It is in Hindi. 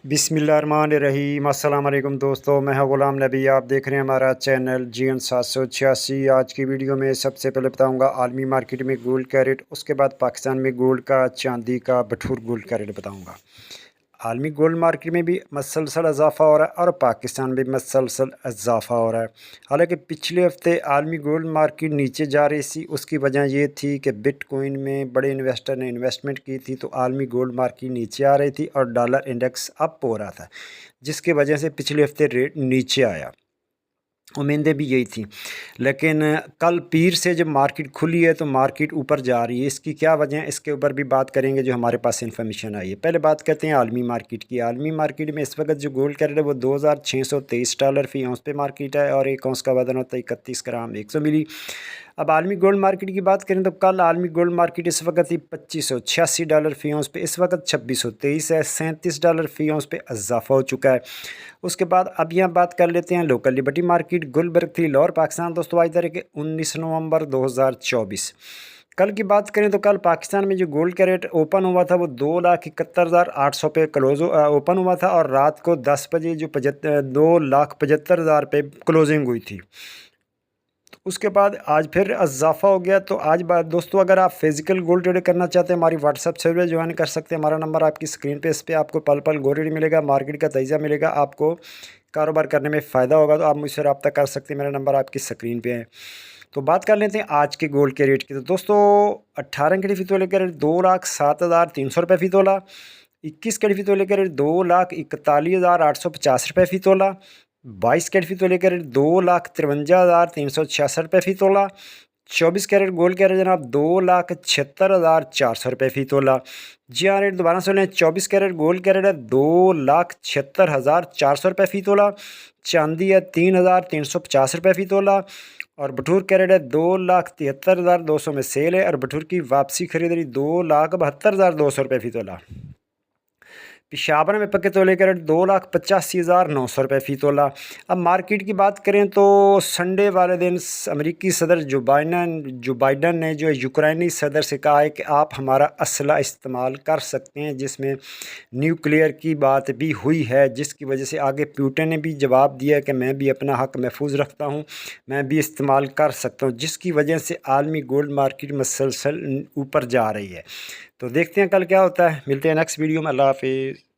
बिस्मिल्लाहिर्रहमानिर्रहीम। अस्सलाम वालेकुम दोस्तों, मैं हूं ग़ुलाम नबी। आप देख रहे हैं हमारा चैनल GN 786। आज की वीडियो में सबसे पहले बताऊंगा आलमी मार्केट में गोल्ड का रेट, उसके बाद पाकिस्तान में गोल्ड का, चांदी का, बटूर गोल्ड का रेट बताऊंगा। आलमी गोल्ड मार्केट में भी मसलसल इजाफा हो रहा है और पाकिस्तान में भी मसलसल इजाफा हो रहा है। हालांकि पिछले हफ्ते आलमी गोल्ड मार्केट नीचे जा रही थी, उसकी वजह ये थी कि बिटकॉइन में बड़े इन्वेस्टर ने इन्वेस्टमेंट की थी, तो आलमी गोल्ड मार्केट नीचे आ रही थी और डॉलर इंडेक्स अप हो रहा था, जिसकी वजह से पिछले हफ्ते रेट नीचे आया। उम्मीदें भी यही थी, लेकिन कल पीर से जब मार्केट खुली है तो मार्केट ऊपर जा रही है। इसकी क्या वजह है, इसके ऊपर भी बात करेंगे जो हमारे पास इन्फॉर्मेशन आई है। पहले बात करते हैं आलमी मार्केट की। आलमी मार्केट में इस वक्त जो गोल्ड का रेट है वो $2623 फ़ी औंस पे मार्केट है और एक औंस का वजन होता है 31 ग्राम 100 मिली। अब आलमी गोल्ड मार्केट की बात करें तो कल आलमी गोल्ड मार्केट इस वक्त ही $2586 फ़ी औंस पे, इस वक्त 2623 है, $37 फ़ी औंस पे इजाफा हो चुका है। उसके बाद अब यहाँ बात कर लेते हैं लोकल लिबर्टी मार्केट गुलबर्ग थी, लाहौर पाकिस्तान। दोस्तों आज तारीख 19 नवंबर 2024। कल की बात करें तो कल पाकिस्तान में जो गोल्ड का रेट ओपन हुआ था वो 2,71,800 पे क्लोज ओपन हुआ था और रात को 10 बजे जो 2,75,000 पे क्लोजिंग हुई थी। उसके बाद आज फिर इजाफा हो गया। तो आज बात दोस्तों, अगर आप फिजिकल गोल्ड ट्रेड करना चाहते हैं हमारी व्हाट्सअप सर्विस ज्वाइन कर सकते हैं। हमारा नंबर आपकी स्क्रीन पे, इस पर आपको पल पल गोल्ड रेट मिलेगा, मार्केट का तजाज़ा मिलेगा, आपको कारोबार करने में फ़ायदा होगा। तो आप मुझसे रब्ता कर सकते हैं, मेरा नंबर आपकी स्क्रीन पे है। तो बात कर लेते हैं आज के गोल्ड के रेट की। तो दोस्तों 18 कैरेट फ़ी तोले का रेट 2,07,300 फ़ी तोला। 21 कैरेट फ़ी तोले का रेट 2,41,850 फ़ी तोला। 22 कैरेट फ़ी तोले का रेट 2,53,366 फ़ी तोला। 24 कैरेट गोल्ड का रेट जनाब 2,76,400 फ़ी तोला। जी हाँ, रेट दोबारा सुन लें, 24 कैरेट गोल्ड का रेट है 2,76,400 फ़ी तोला। चांदी है 3,350 फ़ी तोला और बटूर का रेट है 2,73,200 में सेल है और बटूर की वापसी खरीदारी 2,72,200 फ़ी तोला। पेशावर में पक्के तोले का रेट 2,85,900 फ़ी तोला। अब मार्केट की बात करें तो संडे वाले दिन अमेरिकी सदर जो बाइडन ने जो यूक्रेनी सदर से कहा है कि आप हमारा असला इस्तेमाल कर सकते हैं, जिसमें न्यूक्लियर की बात भी हुई है, जिसकी वजह से आगे पुतिन ने भी जवाब दिया कि मैं भी अपना हक महफूज रखता हूँ, मैं भी इस्तेमाल कर सकता हूँ, जिसकी वजह से आलमी गोल्ड मार्केट मसलसल ऊपर जा रही है। तो देखते हैं कल क्या होता है। मिलते हैं नेक्स्ट वीडियो में। अल्लाह हाफिज़।